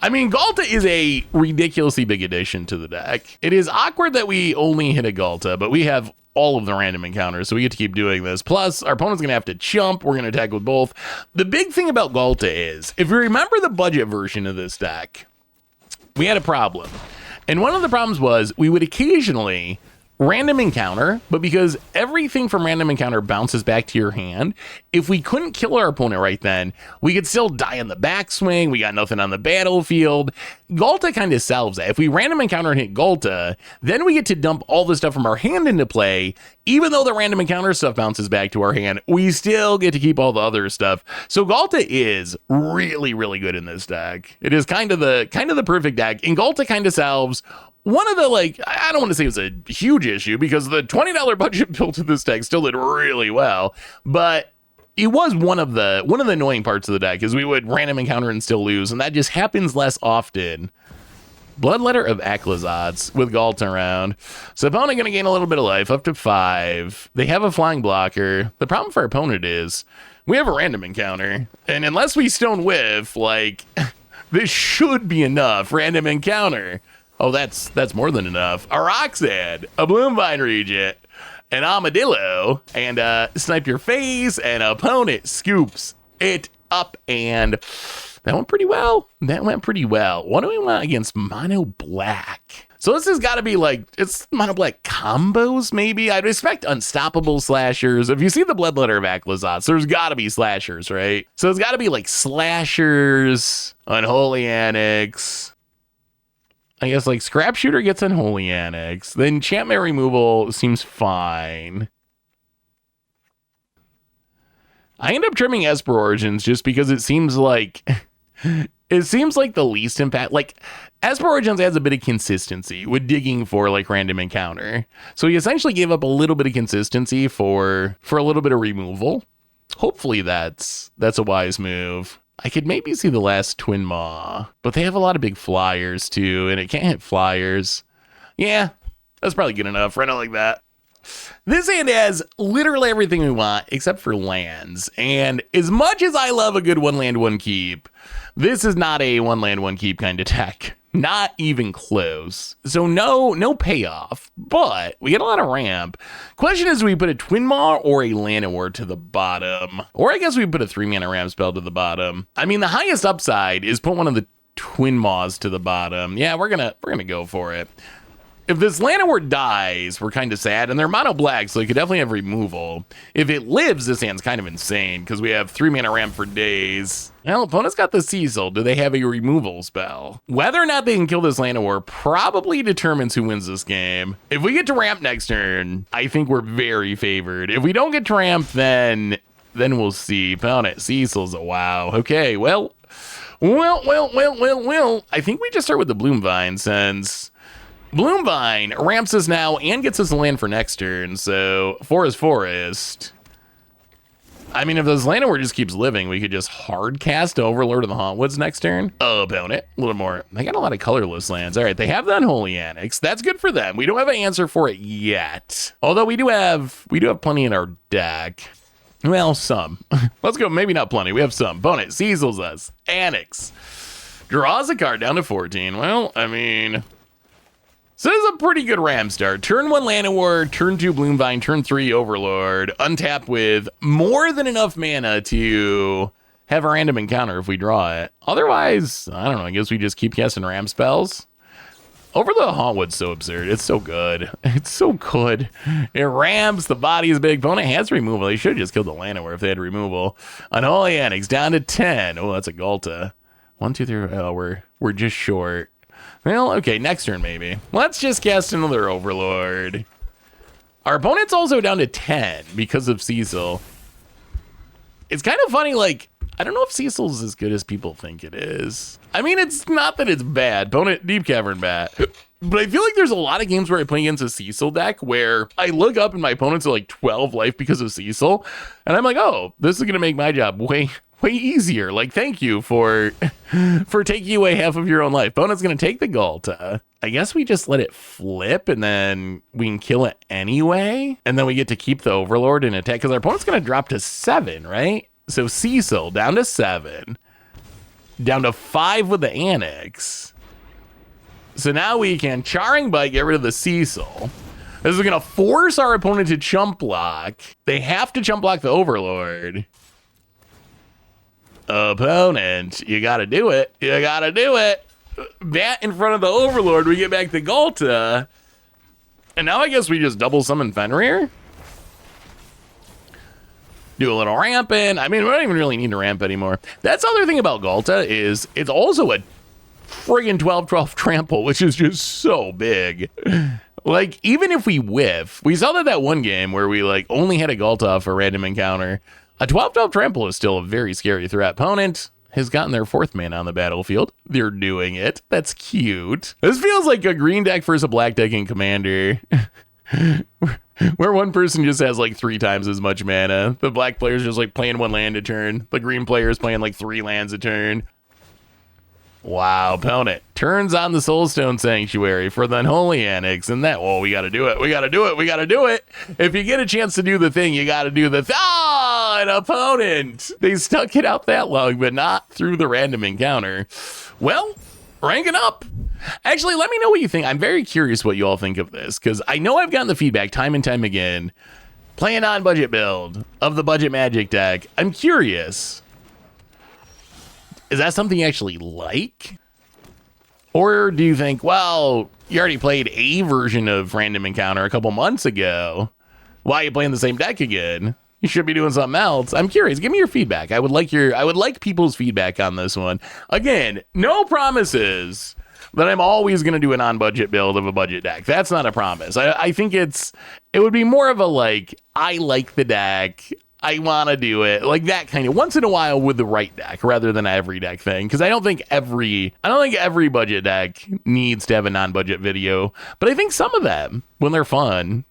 I mean, Galta is a ridiculously big addition to the deck. It is awkward that we only hit a Galta, but we have all of the random encounters, so we get to keep doing this. Plus, our opponent's gonna have to chump. We're gonna attack with both. The big thing about Galta is, if you remember the budget version of this deck, we had a problem. And one of the problems was we would occasionally random encounter, but because everything from random encounter bounces back to your hand, if we couldn't kill our opponent right then, we could still die in the backswing. We got nothing on the battlefield. Galta kind of solves that. If we random encounter and hit Galta, then we get to dump all the stuff from our hand into play. Even though the random encounter stuff bounces back to our hand, we still get to keep all the other stuff. So Galta is really, really good in this deck. It is kind of the perfect deck, and Galta kind of solves one of the, like, I don't want to say it was a huge issue because the $20 budget built to this deck still did really well, but it was one of the annoying parts of the deck is we would random encounter and still lose, and that just happens less often. Bloodletter of Aclazotz with Galta around. So opponent going to gain a little bit of life, up to 5. They have a flying blocker. The problem for our opponent is we have a random encounter, and unless we Stone Whiff, like, this should be enough. Random encounter. Oh, that's more than enough. A Roxanne, a Bloomvine Regent, an Armadillo, and Snipe Your Face, and opponent scoops it up, and that went pretty well. What do we want against Mono Black? So this has got to be like, it's Mono Black combos, maybe? I'd expect Unstoppable Slashers. If you see the Bloodletter of Aclazotz, there's got to be Slashers, right? So it's got to be like Slashers, Unholy Annex. I guess like Scrap Shooter gets Unholy Annex. Then enchantment removal seems fine. I end up trimming Esper Origins just because it seems like the least impact. Like Esper Origins adds a bit of consistency with digging for like random encounter. So he essentially gave up a little bit of consistency for a little bit of removal. Hopefully that's a wise move. I could maybe see the last Twin Maw, but they have a lot of big flyers too, and it can't hit flyers. Yeah, that's probably good enough. Right on like that. This hand has literally everything we want except for lands. And as much as I love a good 1 land, 1 keep, this is not a 1 land, 1 keep kind of deck. Not even close. So no payoff, but we get a lot of ramp. Question is, do we put a Twin Maw or a Llanowar to the bottom? Or I guess we put a 3-mana ramp spell to the bottom. I mean, the highest upside is put one of the Twin Maws to the bottom. Yeah, we're gonna go for it. If this Llanowar dies, we're kind of sad, and they're mono black, so they could definitely have removal. If it lives, this hand's kind of insane, because we have 3-mana ramp for days. Well, opponent's got the Cecil. Do they have a removal spell? Whether or not they can kill this Llanowar probably determines who wins this game. If we get to ramp next turn, I think we're very favored. If we don't get to ramp, then we'll see. Opponent, Cecil's a wow. Okay, well. I think we just start with the Bloomvine, since Bloomvine ramps us now and gets us the land for next turn, so forest. I mean, if this Llanowar just keeps living, we could just hard cast Overlord of the Hauntwoods next turn. Opponent, a little more. They got a lot of colorless lands. All right, they have the Unholy Annex. That's good for them. We don't have an answer for it yet. Although we do have plenty in our deck. Well, some. Let's go, maybe not plenty. We have some. Opponent Cecil's us. Annex. Draws a card down to 14. Well, I mean... So this is a pretty good ram start. Turn 1 Llanowar, turn 2 Bloomvine, turn 3 Overlord. Untap with more than enough mana to have a random encounter if we draw it. Otherwise, I don't know, I guess we just keep casting ram spells. Over the Hauntwood's so absurd. It's so good. It's so good. It rams, the body is big. Opponent has removal. They should have just killed the Llanowar if they had removal. Unholy Annex down to 10. Oh, that's a Galta. 1, 2, 3. Oh, we're just short. Well, okay, next turn maybe. Let's just cast another Overlord. Our opponent's also down to 10 because of Cecil. It's kind of funny, like, I don't know if Cecil's as good as people think it is. I mean, it's not that it's bad. Opponent, Deep Cavern Bat. But I feel like there's a lot of games where I play against a Cecil deck where I look up and my opponent's at like 12 life because of Cecil. And I'm like, oh, this is going to make my job way easier. Like, thank you for taking away half of your own life. Opponent's going to take the Galta. I guess we just let it flip and then we can kill it anyway. And then we get to keep the Overlord and attack because our opponent's going to drop to 7, right? So Cecil down to 7, down to 5 with the Annex. So now we can Charring Bite, get rid of the Cecil. This is going to force our opponent to chump block. They have to chump block the Overlord. Opponent, you got to do it. You got to do it. Bat in front of the Overlord, we get back the Galta. And now I guess we just double summon Fenrir. Do a little ramping. I mean, we don't even really need to ramp anymore. That's the other thing about Galta is it's also a friggin' 12-12 trample, which is just so big. Like, even if we whiff, we saw that one game where we like only had a Galta for a random encounter. A 12-12 trample is still a very scary threat. Opponent has gotten their 4th mana on the battlefield. They're doing it. That's cute. This feels like a green deck versus a black deck in Commander. Where one person just has like 3 times as much mana. The black player's just like playing 1 land a turn. The green player's playing like 3 lands a turn. Wow, opponent turns on the Soulstone Sanctuary for the Unholy Annex, and that, well, we gotta do it. We gotta do it. We gotta do it. If you get a chance to do the thing, you gotta do the an opponent. They stuck it out that long, but not through the random encounter. Well, ranking up. Actually, let me know what you think. I'm very curious what you all think of this, because I know I've gotten the feedback time and time again. Playing on budget build of the Budget Magic deck. I'm curious. Is that something you actually like? Or do you think, well, you already played a version of Random Encounter a couple months ago. Why are you playing the same deck again? You should be doing something else. I'm curious. Give me your feedback. I would like people's feedback on this one. Again, no promises that I'm always going to do an on-budget build of a budget deck. That's not a promise. I think it would be more of a like, I like the deck. I want to do it, like that kind of once in a while with the right deck rather than every deck thing. Because I don't think every budget deck needs to have a non-budget video, but I think some of them, when they're fun,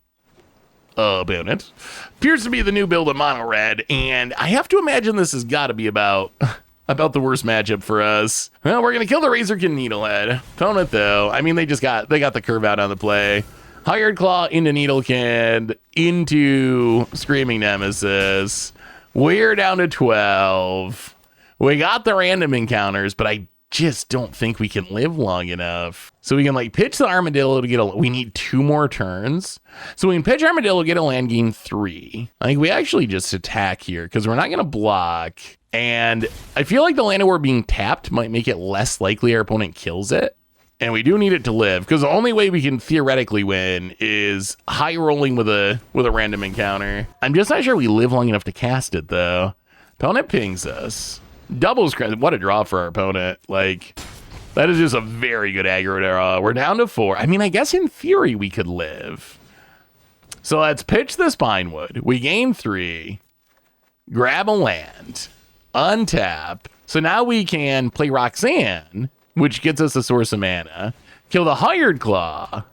opponent appears to be the new build of mono red, and I have to imagine this has got to be about the worst matchup for us. Well, we're gonna kill the Razorkin Needlehead. Opponent though, I mean they got the curve out on the play. Hired Claw into Needlekin, into Screaming Nemesis. We're down to 12. We got the random encounters, but I just don't think we can live long enough. So we can like pitch the Armadillo to get we need 2 more turns. So we can pitch Armadillo, get a land, gain 3. I think we actually just attack here because we're not going to block. And I feel like the Llanowar being tapped might make it less likely our opponent kills it. And we do need it to live, because the only way we can theoretically win is high rolling with a random encounter. I'm just not sure we live long enough to cast it, though. Opponent pings us. Doubles, what a draw for our opponent. Like, that is just a very good aggro draw. We're down to 4. I mean, I guess in theory we could live. So let's pitch the Spinewood. We gain 3. Grab a land. Untap. So now we can play Roxanne. which gets us a source of mana. Kill the Hired Claw.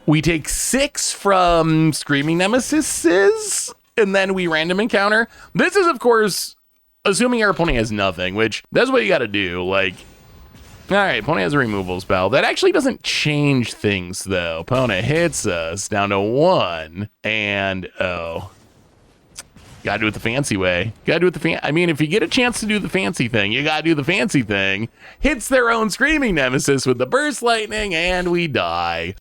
We take 6 from Screaming Nemesises, and then we random encounter. This is, of course, assuming our opponent has nothing, which that's what you got to do. Like, all right, opponent has a removal spell. That actually doesn't change things, though. Opponent hits us down to 1, and oh. Gotta do it the fancy way. Gotta do it the I mean, if you get a chance to do the fancy thing, you gotta do the fancy thing. Hits their own Screaming Nemesis with the Burst Lightning, and we die.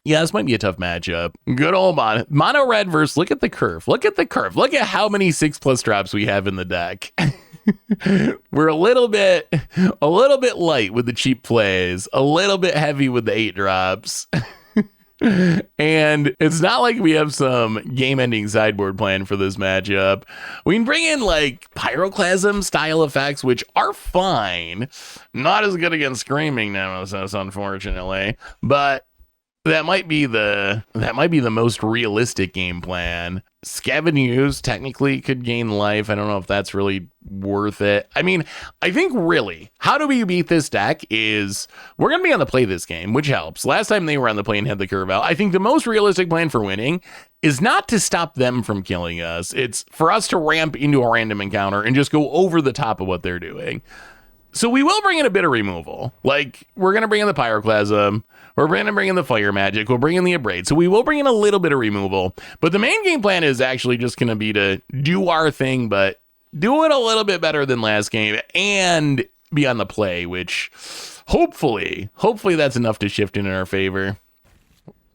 Yeah, this might be a tough matchup. Good old mono red versus, look at the curve. Look at the curve. Look at how many 6+ drops we have in the deck. We're a little bit light with the cheap plays, a little bit heavy with the 8 drops. And it's not like we have some game-ending sideboard plan for this matchup. We can bring in like Pyroclasm style effects, which are fine. Not as good against Screaming Nemesis, unfortunately. But that might be the most realistic game plan. Scavengers technically could gain life. I don't know if that's really worth it. I mean, I think really, how do we beat this deck is we're going to be on the play this game, which helps. Last time they were on the play and had the curve out. I think the most realistic plan for winning is not to stop them from killing us. It's for us to ramp into a random encounter and just go over the top of what they're doing. So we will bring in a bit of removal. Like, we're going to bring in the Pyroclasm. We're going to bring in the Fire Magic. We'll bring in the Abrew. So we will bring in a little bit of removal. But the main game plan is actually just going to be to do our thing, but do it a little bit better than last game and be on the play, which hopefully that's enough to shift in our favor.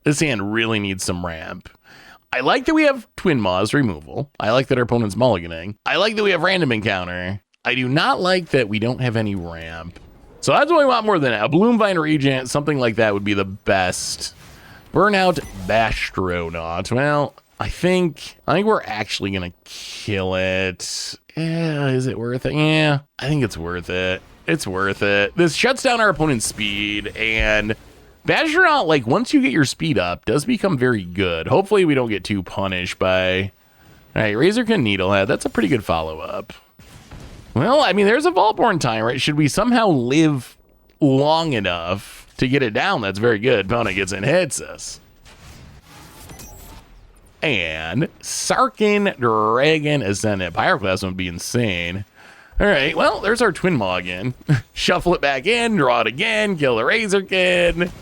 This hand really needs some ramp. I like that we have Twin Maws removal. I like that our opponent's mulliganing. I like that we have random encounter. I do not like that we don't have any ramp. So that's what we want more than that. A Bloomvine Regent, something like that would be the best. Burnout Bastronaut. Well, I think we're actually going to kill it. Yeah, is it worth it? Yeah, I think it's worth it. It's worth it. This shuts down our opponent's speed, and Bastronaut, like, once you get your speed up, does become very good. Hopefully we don't get too punished by... All right, Razorkin Needlehead. That's a pretty good follow-up. Well, I mean, there's a Vaultborn Tyrant. Should we somehow live long enough to get it down? That's very good. Opponent gets in, hits us. And Sarkin Dragon Ascendant. Pyroclasm would be insane. All right, well, there's our Twin Maw again. Shuffle it back in, draw it again, kill the Razorkin.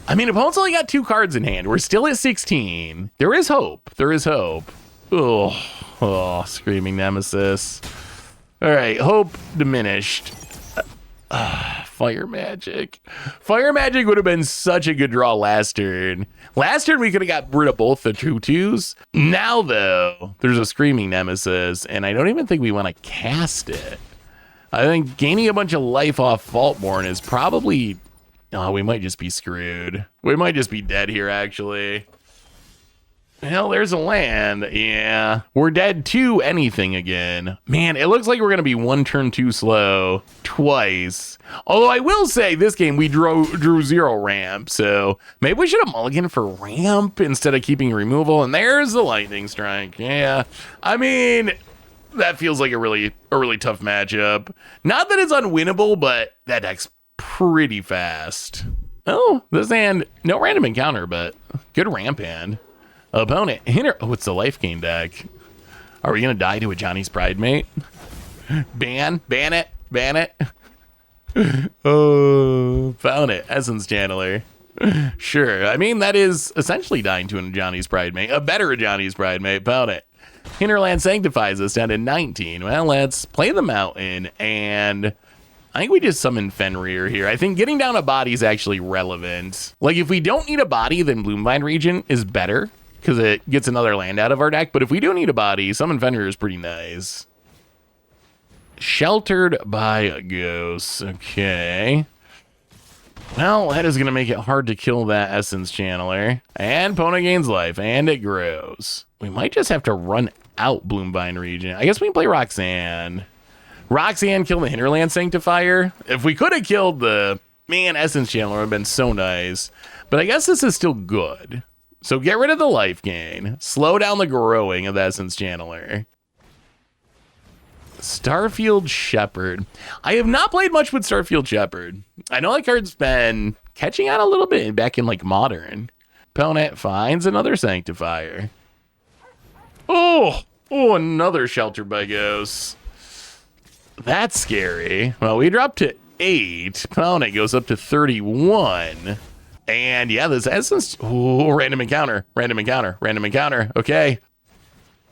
I mean, opponent's only got 2 cards in hand. We're still at 16. There is hope. There is hope. Oh, Screaming Nemesis. All right, hope diminished. Fire Magic. Fire Magic would have been such a good draw last turn. Last turn, we could have got rid of both the 2/2s. Now, though, there's a Screaming Nemesis, and I don't even think we want to cast it. I think gaining a bunch of life off Vaultborn is probably... Oh, we might just be screwed. We might just be dead here, actually. Hell, there's a land. Yeah. We're dead to anything again. Man, it looks like we're going to be 1 turn too slow twice. Although I will say this game, we drew 0 ramp. So maybe we should have mulliganed for ramp instead of keeping removal. And there's the Lightning Strike. Yeah. I mean, that feels like a really tough matchup. Not that it's unwinnable, but that deck's pretty fast. Oh, this hand, no random encounter, but good ramp hand. Opponent, oh, it's the life gain deck. Are we going to die to a Johnny's Pride mate? Ban it. Oh, found it. Essence Channeler. Sure. I mean, that is essentially dying to a Johnny's Pride mate. A better Johnny's Pride mate. Found it. Hinterland sanctifies us down to 19. Well, let's play the mountain, and I think we just summon Fenrir here. I think getting down a body is actually relevant. Like, if we don't need a body, then Bloomvine Regent is better, because it gets another land out of our deck. But if we do need a body, Summon Fenrir is pretty nice. Sheltered by a Ghost. Okay. Well, that is going to make it hard to kill that Essence Channeler. And opponent gains life, and it grows. We might just have to run out Bloomvine Regent. I guess we can play Roxanne. Roxanne kill the Hinterland Sanctifier. If we could have killed the... Man, Essence Channeler would have been so nice. But I guess this is still good. So get rid of the life gain. Slow down the growing of the Essence Channeler. Starfield Shepherd. I have not played much with Starfield Shepherd. I know that card's been catching on a little bit back in like Modern. Opponent finds another Sanctifier. Oh, another Shelter by Ghosts. That's scary. Well, we dropped to 8. Opponent goes up to 31. And yeah, this Essence. Oh, random encounter. Okay.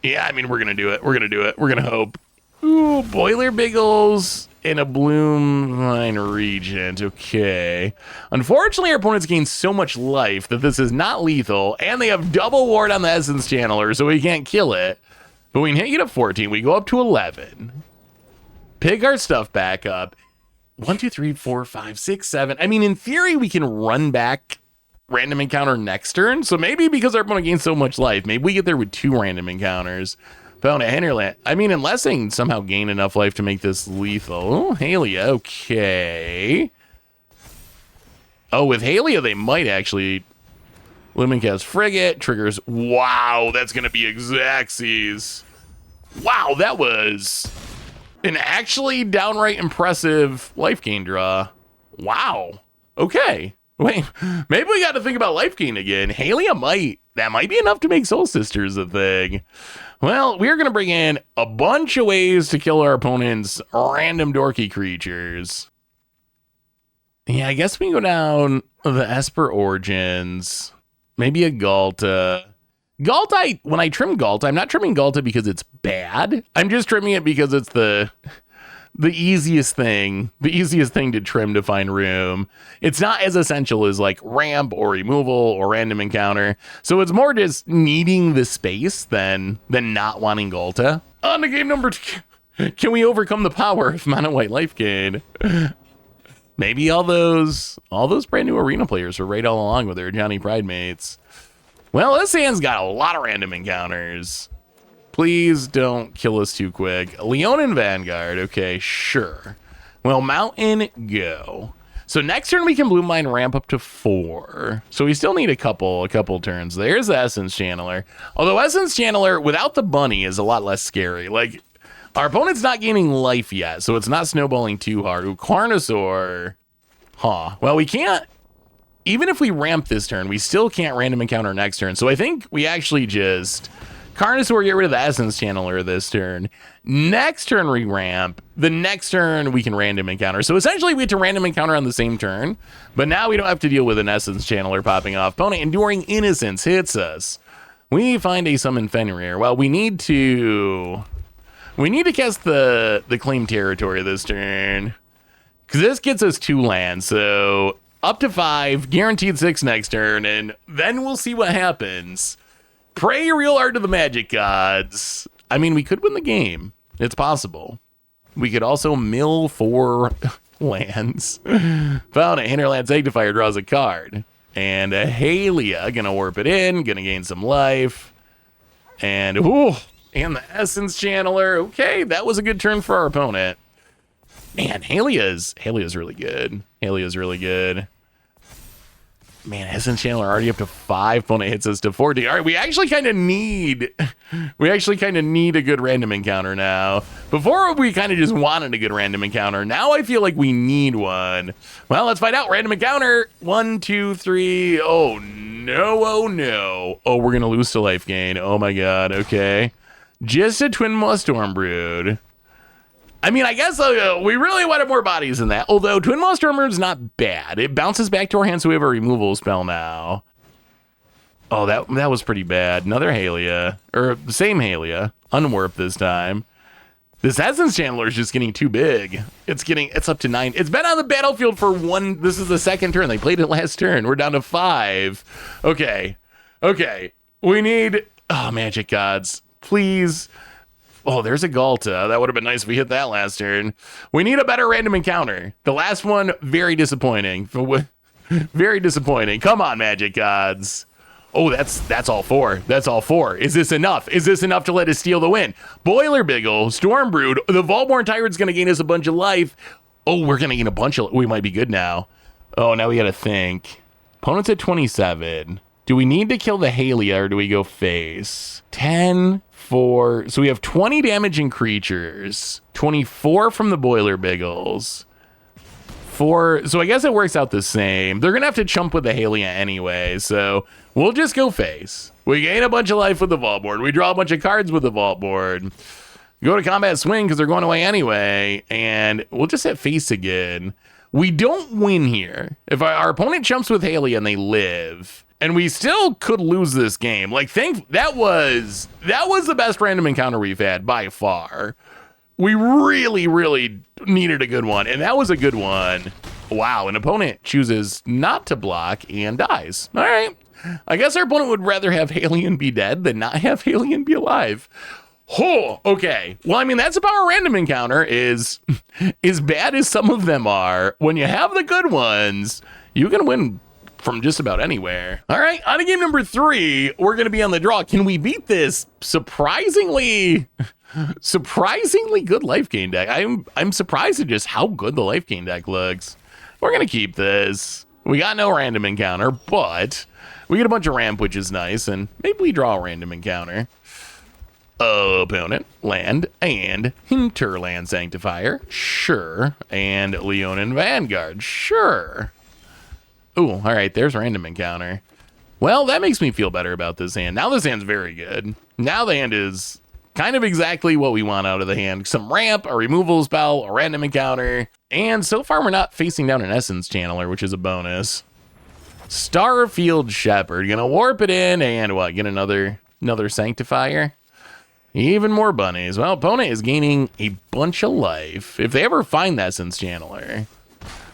Yeah, I mean, we're going to do it. We're going to hope. Ooh, Boiler Biggles and a Bloom Line Regent. Okay. Unfortunately, our opponents gain so much life that this is not lethal, and they have double ward on the Essence Channeler, so we can't kill it. But we can hit you to 14. We go up to 11. Pick our stuff back up. 1, 2, 3, 4, 5, 6, 7. I mean, in theory, we can run back random encounter next turn. So maybe because our opponent gains so much life, maybe we get there with 2 random encounters. Found a Hinterland. I mean, unless they can somehow gain enough life to make this lethal. Oh, Halia. Okay. Oh, with Halia, they might actually. Lumincast Frigate triggers. Wow, that's going to be Xaxes. Wow, that was an actually downright impressive life gain draw. Wow. Okay. Wait, maybe we got to think about life gain again. Halia that might be enough to make Soul Sisters a thing. Well, we're going to bring in a bunch of ways to kill our opponent's random dorky creatures. Yeah, I guess we can go down the Esper Origins. Maybe a Galta. Galta, when I trim Galta, I'm not trimming Galta because it's bad. I'm just trimming it because it's the easiest thing to trim to find room. It's not as essential as like ramp or removal or random encounter. So it's more just needing the space than not wanting Galta. On to game number 2. Can we overcome the power of mono white life gain? Maybe all those brand new arena players were right all along with their Johnny Pride mates. Well, this hand's got a lot of random encounters. Please don't kill us too quick. Leonin Vanguard. Okay, sure. Well, Mountain, go. So next turn we can Blue Mine ramp up to 4. So we still need a couple turns. There's the Essence Channeler. Although Essence Channeler without the bunny is a lot less scary. Like, our opponent's not gaining life yet, so it's not snowballing too hard. Ooh, Carnosaur. Huh. Well, we can't. Even if we ramp this turn, we still can't random encounter next turn. So I think we actually just Carnosaur, get rid of the Essence Channeler this turn. Next turn we ramp. The next turn we can random encounter. So essentially we get to random encounter on the same turn, but now we don't have to deal with an Essence Channeler popping off. Opponent Enduring Innocence hits us. We find a Summon Fenrir. Well, we need to cast the Claim Territory this turn, because this gets us 2 lands. So up to 5, guaranteed 6 next turn, and then we'll see what happens. Pray real hard to the magic gods. I mean, we could win the game. It's possible. We could also mill 4 lands. Found a Hinterland Sanctifier draws a card. And a Halia, gonna warp it in, gonna gain some life. And, and the Essence Channeler. Okay, that was a good turn for our opponent. Man, Halia's really good. Halia's really good. Man, Essence Channeler already up to 5. Opponent hits us to 40. All right, we actually kind of need a good random encounter now. Before we kind of just wanted a good random encounter. Now I feel like we need one. Well, let's find out. Random encounter. 1, 2, 3. Oh no! Oh no! Oh, we're gonna lose to life gain. Oh my god. Okay, just a Twin Maw Stormbrood. I mean, I guess we really wanted more bodies than that. Although Twin Maw Stormbrood's not bad. It bounces back to our hand, so we have a removal spell now. Oh, that was pretty bad. Another Halia. Or the same Halia. Unwarp this time. This Essence Channeler is just getting too big. It's up to 9. It's been on the battlefield for 1. This is the second turn. They played it last turn. We're down to 5. Okay. We need... Oh, magic gods. Please... Oh, there's a Galta. That would have been nice if we hit that last turn. We need a better random encounter. The last one, very disappointing. Very disappointing. Come on, magic gods. Oh, that's all 4. That's all 4. Is this enough? Is this enough to let us steal the win? Boiler Biggle, Stormbrood. The Vaultborn Tyrant's going to gain us a bunch of life. Oh, we're going to gain a bunch of... We might be good now. Oh, now we got to think. Opponent's at 27. Do we need to kill the Halia or do we go face? 10... So we have 20 damaging creatures, 24 from the Boiler Biggles. So I guess it works out the same. They're going to have to chump with the Halia anyway, so we'll just go face. We gain a bunch of life with the vault board. We draw a bunch of cards with the vault board. Go to combat swing because they're going away anyway, and we'll just hit face again. We don't win here. If our opponent chumps with Halia and they live, and we still could lose this game. Like, that was the best random encounter we've had by far. We really, really needed a good one, and that was a good one. Wow, an opponent chooses not to block and dies. All right. I guess our opponent would rather have Halion be dead than not have Halion be alive. Oh, okay. Well, I mean, that's about a random encounter is as bad as some of them are. When you have the good ones, you can win from just about anywhere. All right, on to game number 3, we're going to be on the draw. Can we beat this surprisingly good life gain deck? I'm surprised at just how good the life gain deck looks. We're going to keep this. We got no random encounter, but we get a bunch of ramp, which is nice, and maybe we draw a random encounter. Opponent, land, and Hinterland Sanctifier, sure, and Leonin Vanguard, sure. Ooh, all right, there's random encounter. Well, that makes me feel better about this hand. Now this hand's very good. Now the hand is kind of exactly what we want out of the hand. Some ramp, a removal spell, a random encounter, and so far we're not facing down an Essence Channeler, which is a bonus. Starfield Shepherd, gonna warp it in, and what, get another Sanctifier? Even more bunnies. Well, opponent is gaining a bunch of life. If they ever find that Essence Channeler.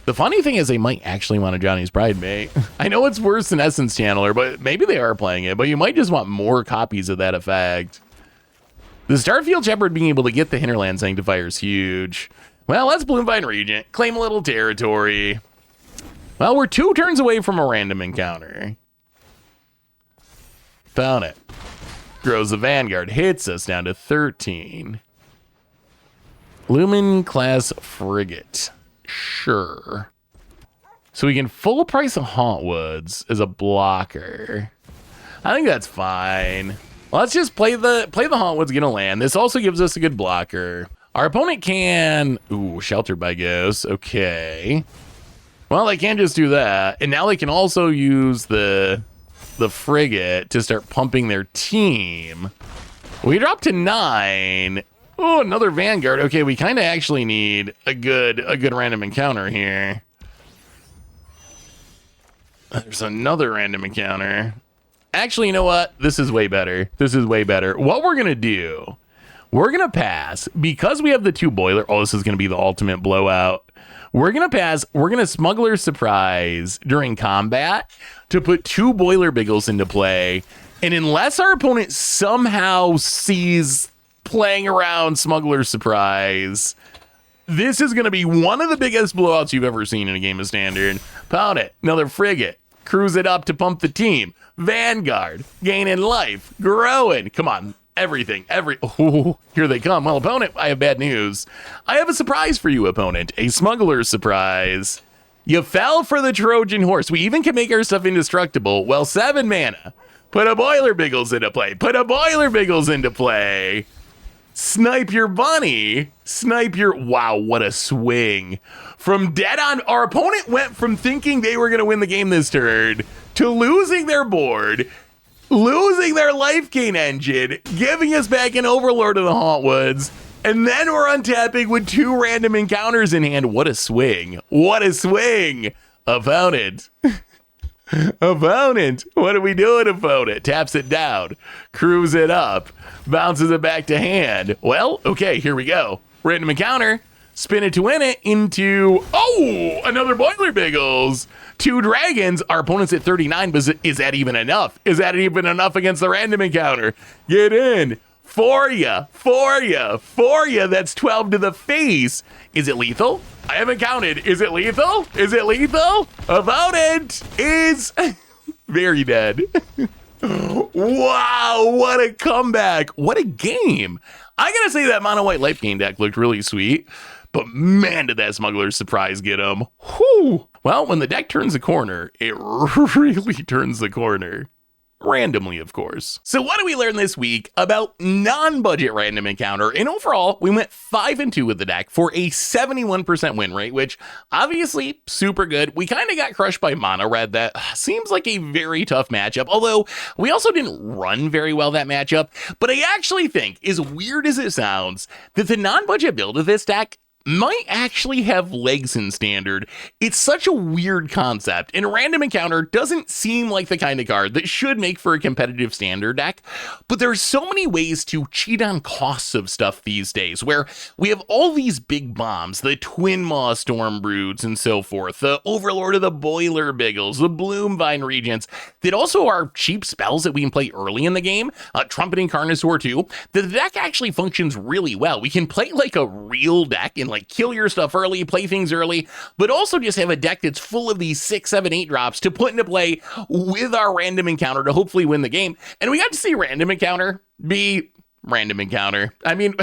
The funny thing is they might actually want a Johnny's Bridemate. I know it's worse than Essence Channeler, but maybe they are playing it, but you might just want more copies of that effect. The Starfield Shepherd being able to get the Hinterland Sanctifier is huge. Well, let's Bloomvine Regent, claim a little territory. Well, we're 2 turns away from a random encounter. Found it. Grows the Vanguard, hits us down to 13. Lumen class frigate. Sure. So we can full price of Hauntwoods as a blocker. I think that's fine. Let's just play the Hauntwoods, get a land. This also gives us a good blocker. Our opponent can... Ooh, Sheltered by Ghosts. Okay. Well, they can't just do that. And now they can also use the frigate to start pumping their team. We dropped to 9. Oh, another Vanguard. Okay, we kind of actually need a good random encounter here. There's another random encounter. Actually, you know what? This is way better. This is way better. What we're going to do, we're going to pass because we have the 2 boiler. Oh, this is going to be the ultimate blowout. We're going to pass. We're going to Smuggler Surprise during combat to put 2 Boiler Biggles into play. And unless our opponent somehow sees playing around Smuggler Surprise, this is going to be one of the biggest blowouts you've ever seen in a game of Standard. Pound it. Another frigate. Cruise it up to pump the team. Vanguard. Gaining life. Growing. Come on. Everything. Oh, here they come. Well, opponent, I have bad news. I have a surprise for you, opponent. A Smuggler Surprise. You fell for the Trojan horse. We even can make our stuff indestructible. Well, 7 mana. Put a Boiler Biggles into play. Put a Boiler Biggles into play. Snipe your bunny. Snipe your... Wow, what a swing. From dead on... Our opponent went from thinking they were going to win the game this turn to losing their board, losing their life gain engine, giving us back an Overlord of the Hauntwoods, and then we're untapping with 2 random encounters in hand. What a swing. What a swing. Opponent. Opponent. What are we doing, opponent? Taps it down. Cruise it up. Bounces it back to hand. Well, okay, here we go. Random encounter. Spin it to win it into... Oh, another Boiler Biggles. 2 dragons. Our opponent's at 39, but is that even enough? Is that even enough against the random encounter? Get in. For ya. That's 12 to the face. Is it lethal? I haven't counted. Is it lethal? Is it lethal? Opponent is very dead. Wow, what a comeback. What a game. I gotta say that mono white life gain deck looked really sweet, but man, did that Smuggler Surprise get him. Whew. Well, when the deck turns the corner, it really turns the corner. randomly, of course. So what did we learn this week about non-budget random encounter? And overall, we went 5-2 with the deck for a 71% win rate, which obviously super good. We kind of got crushed by mono red. That seems like a very tough matchup, although we also didn't run very well that matchup. But I actually think, as weird as it sounds, that the non-budget build of this deck might actually have legs in standard. It's such a weird concept, and random encounter doesn't seem like the kind of card that should make for a competitive standard deck, but there's so many ways to cheat on costs of stuff these days, where we have all these big bombs, the Twin Maw Storm Broods and so forth, the Overlord of the Boiler Biggles, the Bloomvine Regents, that also are cheap spells that we can play early in the game, Trumpeting Carnosaur too. The deck actually functions really well. We can play like a real deck and like kill your stuff early, play things early, but also just have a deck that's full of these 6, 7, 8 drops to put into play with our random encounter to hopefully win the game. And we got to see random encounter be random encounter. I mean,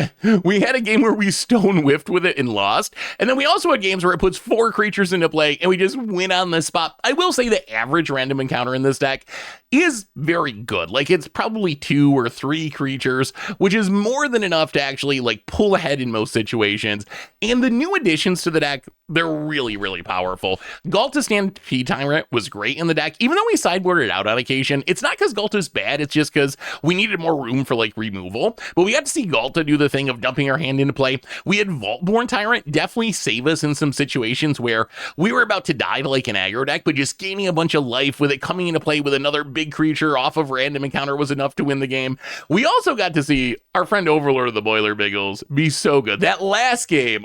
we had a game where we stone whiffed with it and lost, and then we also had games where it puts 4 creatures into play and we just win on the spot. I will say the average random encounter in this deck is very good. Like, it's probably 2 or 3 creatures, which is more than enough to actually like pull ahead in most situations. And the new additions to the deck, they're really, really powerful. Galta Stampede Tyrant was great in the deck, even though we sideboarded out on occasion. It's not because Galta's bad, it's just because we needed more room for like removal. But we got to see Galta do the thing of dumping our hand into play. We had Vaultborn Tyrant definitely save us in some situations where we were about to die to like an aggro deck, but just gaining a bunch of life with it coming into play with another big creature off of random encounter was enough to win the game. We also got to see our friend Overlord of the Boiler Biggles be so good. That last game,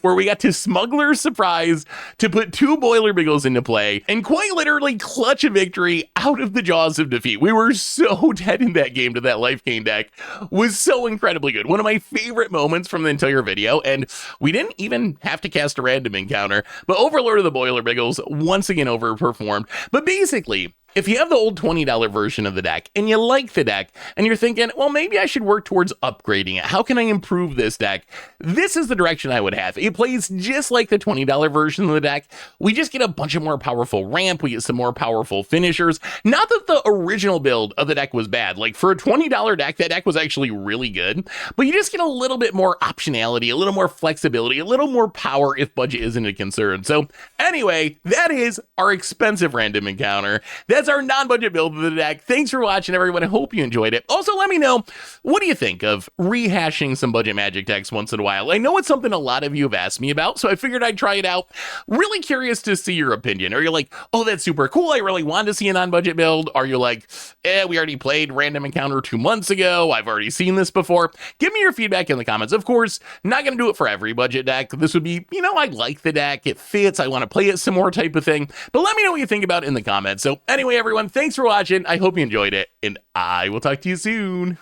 where we got to Smuggler's Surprise to put 2 Boiler Biggles into play and quite literally clutch a victory out of the jaws of defeat. We were so dead in that game to that life gain deck. Was so incredibly good. One of my favorite moments from the entire video, and we didn't even have to cast a random encounter, but Overlord of the Boiler Biggles once again overperformed. But basically, if you have the old $20 version of the deck and you like the deck and you're thinking, well, maybe I should work towards upgrading it. How can I improve this deck? This is the direction I would have. It plays just like the $20 version of the deck. We just get a bunch of more powerful ramp. We get some more powerful finishers. Not that the original build of the deck was bad. Like, for a $20 deck, that deck was actually really good, but you just get a little bit more optionality, a little more flexibility, a little more power if budget isn't a concern. So anyway, that is our expensive random encounter. That's our non-budget build of the deck. Thanks for watching, everyone. I hope you enjoyed it. Also, let me know, what do you think of rehashing some budget Magic decks once in a while? I know it's something a lot of you have asked me about, so I figured I'd try it out. Really curious to see your opinion. Are you like, oh, that's super cool, I really want to see a non-budget build? Are you like, we already played random encounter 2 months ago, I've already seen this before? Give me your feedback in the comments. Of course, not going to do it for every budget deck. This would be, I like the deck, it fits, I want to play it some more type of thing. But let me know what you think about it in the comments. So anyway, everyone, thanks for watching. I hope you enjoyed it, and I will talk to you soon.